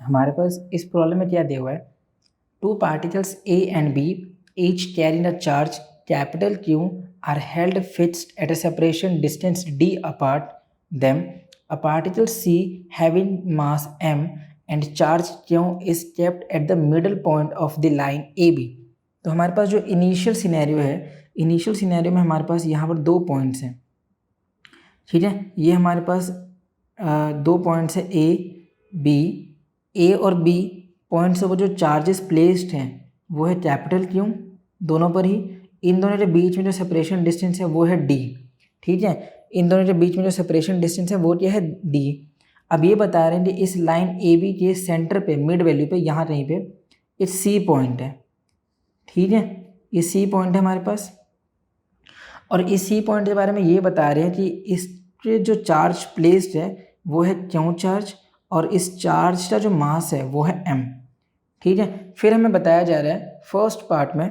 हमारे पास इस प्रॉब्लम में क्या दिया हुआ है, two particles A and B each carrying a charge capital Q are held fixed at a separation distance d apart them. A particle C having mass m and charge Q is kept at the middle point of the line AB. तो हमारे पास जो initial scenario है, initial scenario में हमारे पास यहाँ पर 2 points हैं, ठीक है। ये हमारे पास 2 पॉइंट्स है ए बी। ए और बी पॉइंट्स पर जो चार्जेस प्लेस्ड हैं वो है कैपिटल Q दोनों पर ही। इन दोनों के बीच में जो सेपरेशन डिस्टेंस है वो है d, ठीक है। इन दोनों के बीच में जो सेपरेशन डिस्टेंस है वो क्या है d। अब ये बता रहे हैं कि इस लाइन ए बी के सेंटर पे मिड वैल्यू पे यहाँ कहीं पे एक सी पॉइंट है, ठीक है। ये सी पॉइंट है हमारे पास, और इस सी पॉइंट के बारे में ये बता रहे हैं कि इसके जो चार्ज प्लेस्ड है वो है Q चार्ज, और इस चार्ज का जो मास है वो है m, ठीक है। फिर हमें बताया जा रहा है फर्स्ट पार्ट में,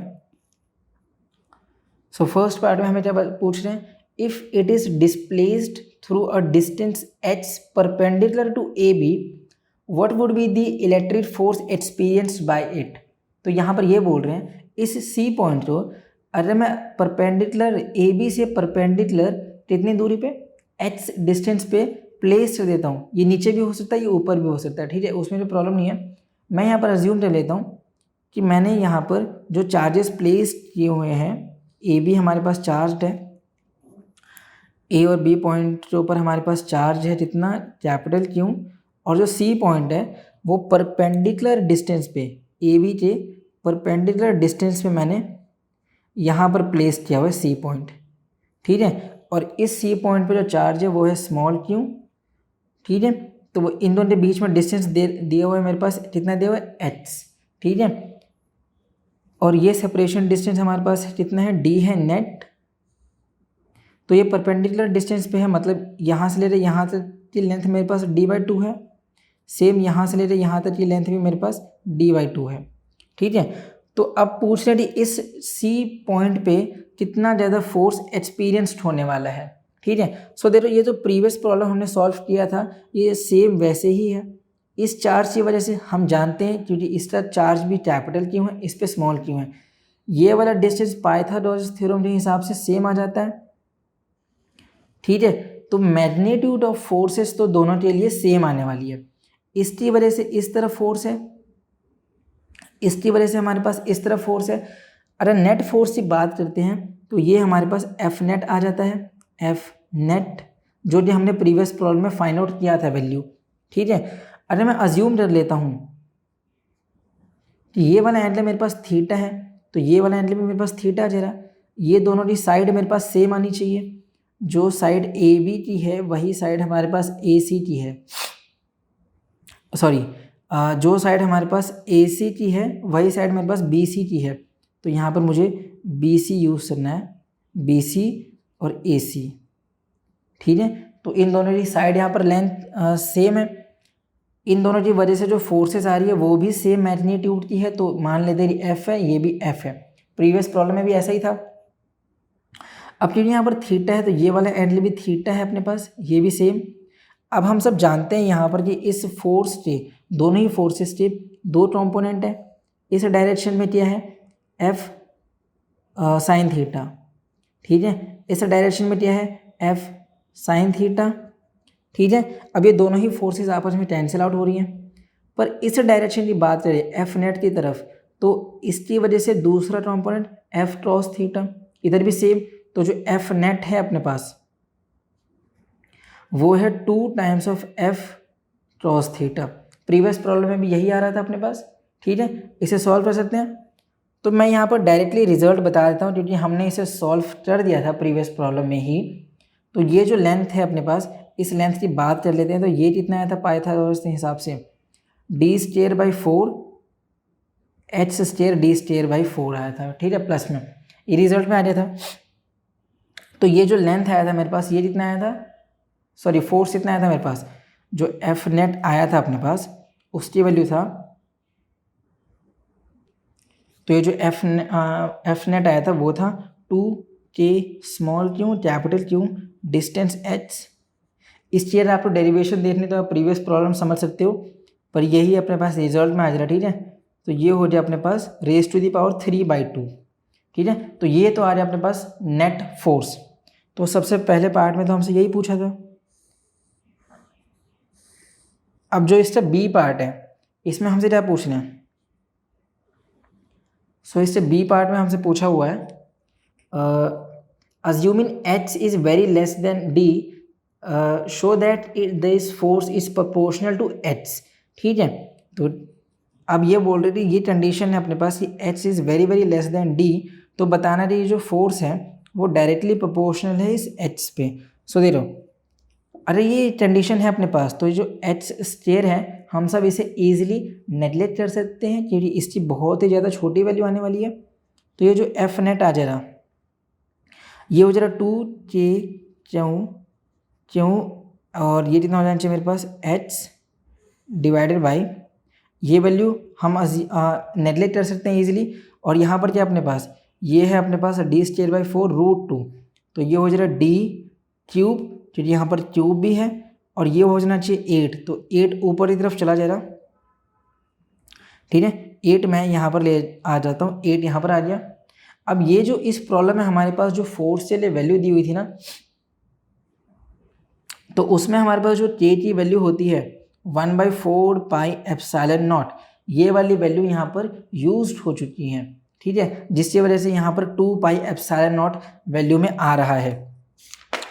फर्स्ट पार्ट में हमें क्या पूछ रहे हैं, if it is displaced through a distance h perpendicular to A B what would be the electric force experienced by it. तो यहाँ पर ये बोल रहे हैं इस सी पॉइंट को अगर मैं परपेंडिकुलर ए बी से परपेंडिकुलर कितनी दूरी पे h डिस्टेंस पे प्लेस कर देता हूँ, ये नीचे भी हो सकता है ये ऊपर भी हो सकता है, ठीक है, उसमें कोई प्रॉब्लम नहीं है। मैं यहाँ पर अज्यूम कर लेता हूँ कि मैंने यहाँ पर जो चार्जेस प्लेस किए हुए हैं, ए बी हमारे पास चार्ज है, ए और बी पॉइंट के ऊपर हमारे पास चार्ज है जितना कैपिटल Q, और जो सी पॉइंट है वो परपेंडिकुलर डिस्टेंस पे ए बी के परपेंडिकुलर डिस्टेंस पे मैंने यहाँ पर प्लेस किया हुआ है सी पॉइंट, ठीक है। और इस सी पॉइंट पे जो चार्ज है वो है स्मॉल q, ठीक है। तो वो इन दोनों के बीच में डिस्टेंस दिया हुआ है मेरे पास, कितना दिया हुआ है h, ठीक है। और ये सेपरेशन डिस्टेंस हमारे पास कितना है d है नेट। तो ये परपेंडिकुलर डिस्टेंस पे है, मतलब यहाँ से ले रहे यहाँ तक की लेंथ मेरे पास d/2 है, सेम यहाँ से ले रहे यहाँ तक की लेंथ भी मेरे पास d/2 है, ठीक है। तो अब पूछ रहे इस सी पॉइंट पे कितना ज़्यादा फोर्स एक्सपीरियंस्ड होने वाला है, ठीक है। सो देखो ये जो प्रीवियस प्रॉब्लम हमने सॉल्व किया था ये सेम वैसे ही है। इस चार्ज की वजह से हम जानते हैं क्योंकि इसका चार्ज भी कैपिटल Q है, इस पे स्मॉल q है, ये वाला डिस्टेंस पाइथागोरस थ्योरम के हिसाब से सेम आ जाता है, ठीक है। तो मैग्नीट्यूड ऑफ फोर्सेस तो दोनों के लिए सेम आने वाली है। इसकी वजह से इस तरफ फोर्स है, इसकी वजह से हमारे पास इस तरफ फोर्स है। अगर नेट फोर्स की बात करते हैं तो ये हमारे पास एफ नेट आ जाता है, एफ नेट जो कि हमने प्रीवियस प्रॉब्लम में फाइंड आउट किया था वैल्यू, ठीक है। अगर मैं अज्यूम कर लेता हूँ कि ये वाला एंगल मेरे पास थीटा है, तो ये वाला एंगल भी मेरे पास थीटा जरा, ये दोनों की साइड मेरे पास सेम आनी चाहिए, जो साइड ए बी की है वही साइड हमारे पास ए सी की है, सॉरी जो साइड हमारे पास ए सी की है वही साइड मेरे पास बी सी की है। तो यहाँ पर मुझे बी सी यूज़ करना है, बी सी और ए सी, ठीक है। तो इन दोनों की साइड यहाँ पर लेंथ सेम है, इन दोनों की वजह से जो फोर्सेस आ रही है वो भी सेम मैग्नीट्यूड की है, तो मान लेते हैं एफ है, ये भी एफ है। प्रीवियस प्रॉब्लम में भी ऐसा ही था। अब क्योंकि यहाँ पर थीटा है तो ये वाला एंगल भी थीटा है अपने पास, ये भी सेम। अब हम सब जानते हैं यहाँ पर कि इस फोर्स के दोनों ही फोर्सेस के 2 कंपोनेंट है, इस डायरेक्शन में क्या है एफ साइन थीटा, ठीक है, इस डायरेक्शन में क्या है एफ साइन थीटा, ठीक है। अब ये दोनों ही फोर्सेस आपस में कैंसिल आउट हो रही हैं, पर इस डायरेक्शन की बात करें एफ नेट की तरफ तो इसकी वजह से दूसरा कंपोनेंट एफ क्रॉस थीटा, इधर भी सेम। तो जो एफ नेट है अपने पास वो है 2 times of F cross theta. Previous problem में भी यही आ रहा था अपने पास, ठीक है। इसे सॉल्व कर सकते हैं। तो मैं यहाँ पर डायरेक्टली रिजल्ट बता देता हूँ क्योंकि हमने इसे सॉल्व कर दिया था प्रीवियस प्रॉब्लम में ही। तो ये जो लेंथ है अपने पास, इस लेंथ की बात कर लेते हैं। तो ये कितना आया था पाइथागोरस के हिसाब से d²/4 h²d²/4 आया था, ठीक है, प्लस में ये रिजल्ट में आ गया था। तो ये जो लेंथ आया था मेरे पास ये कितना आया था, सॉरी फोर्स कितना आया था मेरे पास, जो एफ नेट आया था अपने पास उसकी वैल्यू था, तो ये जो एफ नेट आया था वो था 2k small q capital Q distance h। इस चीज़ आपको डेरिवेशन देखने तो आप प्रीवियस प्रॉब्लम समझ सकते हो, पर यही अपने पास रिजल्ट में आ जा रहा है, ठीक है। तो ये हो जाए अपने पास रेज टू दी पावर 3/2, ठीक है। तो ये तो आ रहा है अपने पास नेट फोर्स। तो सबसे पहले पार्ट में तो हमसे यही पूछा था। अब जो इसका बी पार्ट है इसमें हमसे क्या पूछना है? सो इससे बी पार्ट में हमसे पूछा हुआ है assuming h is very less than d show that this force is proportional to h, ठीक है। तो अब ये बोल रही थी, ये कंडीशन है अपने पास कि h is very very less than d, तो बताना चाहिए जो फोर्स है वो डायरेक्टली प्रोपोर्शनल है इस h पे। सो देखो, अरे ये कंडीशन है अपने पास, तो ये जो h स्क्वायर है हम सब इसे ईजिली नेगलेक्ट कर सकते हैं क्योंकि इसकी बहुत ही ज़्यादा छोटी वैल्यू आने वाली है। तो ये जो एफ नेट आ जा रहा, ये हो जा रहा 2k और ये कितना हो जाना चाहिए मेरे पास h डिवाइडेड बाई, ये वैल्यू हम नेगलेक्ट कर सकते हैं ईजिली। और यहाँ पर क्या अपने पास, ये है अपने पास d²/4√2, तो ये हो जा रहा d³ क्योंकि यहाँ पर क्यूब भी है, और ये हो जाना चाहिए 8, तो 8 ऊपर की तरफ चला जाएगा, ठीक है। 8 मैं यहाँ पर ले आ जाता हूँ, 8 यहाँ पर आ गया। अब ये जो इस प्रॉब्लम में हमारे पास जो फोर्स के लिए वैल्यू दी हुई थी ना, तो उसमें हमारे पास जो k की वैल्यू होती है 1/4πε0, ये वाली वैल्यू यहाँ पर यूज्ड हो चुकी है, ठीक है, जिसकी वजह से यहाँ पर 2πε0 वैल्यू में आ रहा है।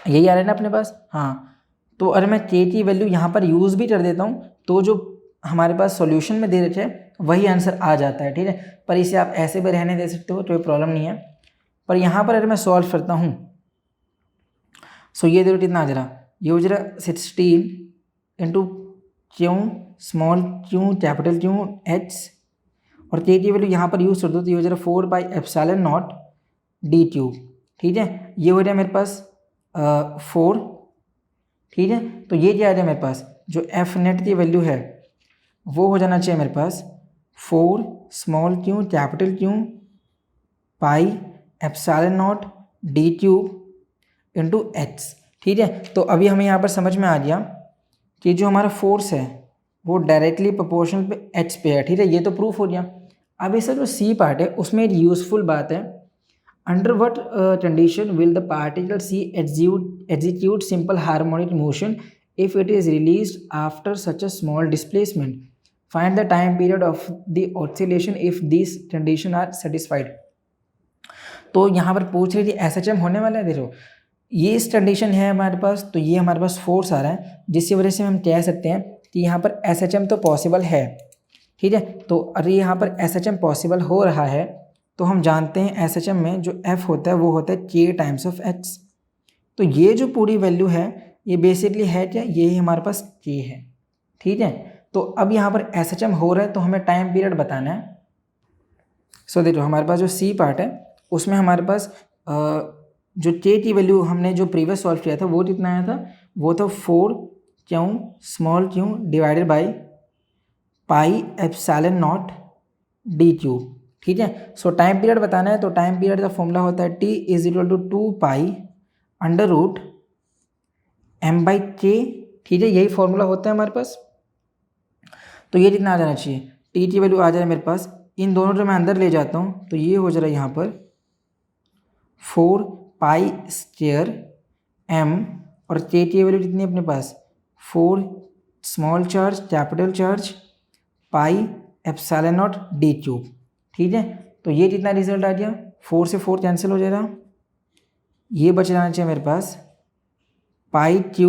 यही आ रहा है ना अपने पास, हाँ। तो अगर मैं k की वैल्यू यहाँ पर यूज़ भी कर देता हूँ तो जो हमारे पास सॉल्यूशन में दे रखे हैं वही आंसर आ जाता है, ठीक है। पर इसे आप ऐसे भी रहने दे सकते हो, कोई प्रॉब्लम नहीं है। पर यहाँ पर अगर मैं सॉल्व करता हूँ, सो ये देखो कितना आ जा रहा, ये हो जा रहा 16 इंटू क्यों स्मॉल क्यों कैपिटल क्यों h, और k की वैल्यू यहाँ पर यूज़ कर दो तो ये हो जा रहा 4πε0 d³, ठीक है। ये हो जाए मेरे पास 4, ठीक है। तो ये क्या आ जाए मेरे पास, जो एफ नेट की वैल्यू है वो हो जाना चाहिए मेरे पास 4 स्मॉल क्यों कैपिटल क्यों πε0 d³ इंटू h, ठीक है। तो अभी हमें यहाँ पर समझ में आ गया कि जो हमारा फोर्स है वो डायरेक्टली प्रोपोर्शनल पे h पे है, ठीक है। ये तो प्रूफ हो गया। अब इसका जो सी पार्ट है उसमें एक यूजफुल बात है, under what condition will the particle C execute simple harmonic motion if it is released after such a small displacement, find the time period of the oscillation if this condition are satisfied. तो यहाँ पर पूछ रही थी SHM होने वाला है, देखो ये इस कंडीशन है हमारे पास, तो ये हमारे पास फोर्स आ रहा है जिसकी वजह से हम कह सकते हैं कि यहाँ पर SHM तो पॉसिबल है, ठीक है। तो अरे यहाँ पर SHM पॉसिबल हो रहा है तो हम जानते हैं SHM में जो F होता है वो होता है k टाइम्स ऑफ h। तो ये जो पूरी वैल्यू है ये बेसिकली है क्या, ये ही हमारे पास k है, ठीक है। तो अब यहाँ पर SHM हो रहा है तो हमें टाइम पीरियड बताना है। सो देखो हमारे पास जो सी पार्ट है उसमें हमारे पास जो k की वैल्यू हमने जो प्रीवियस सॉल्व किया था वो कितना आया था, वो था 4 क्यों स्मॉल क्यों डिवाइडेड बाई πε0 d³, ठीक है। सो टाइम पीरियड बताना है तो टाइम पीरियड का फॉर्मूला होता है t = 2π√m/k, ठीक है। यही फॉर्मूला होता है हमारे पास। तो ये कितना आ जाना चाहिए, t की वैल्यू आ जाए मेरे पास, इन दोनों को मैं अंदर ले जाता हूँ तो ये हो जा रहा है यहाँ पर 4π² और k की वैल्यू कितनी है अपने पास 4 small charge capital charge πε0 d³, ठीक है। तो ये कितना रिजल्ट आ गया, 4 से 4 कैंसिल हो जाएगा, ये बच जाना चाहिए मेरे पास π³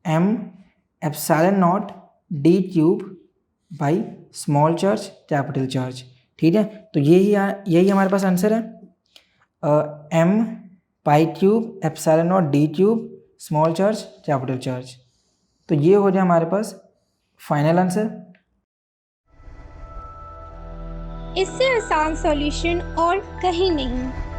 m∈0 d³ by small charge capital charge, ठीक है। तो यही हमारे पास आंसर है, m π³ d³ small charge capital charge. तो ये हो जाए हमारे पास फाइनल आंसर। इससे आसान सॉल्यूशन और कहीं नहीं।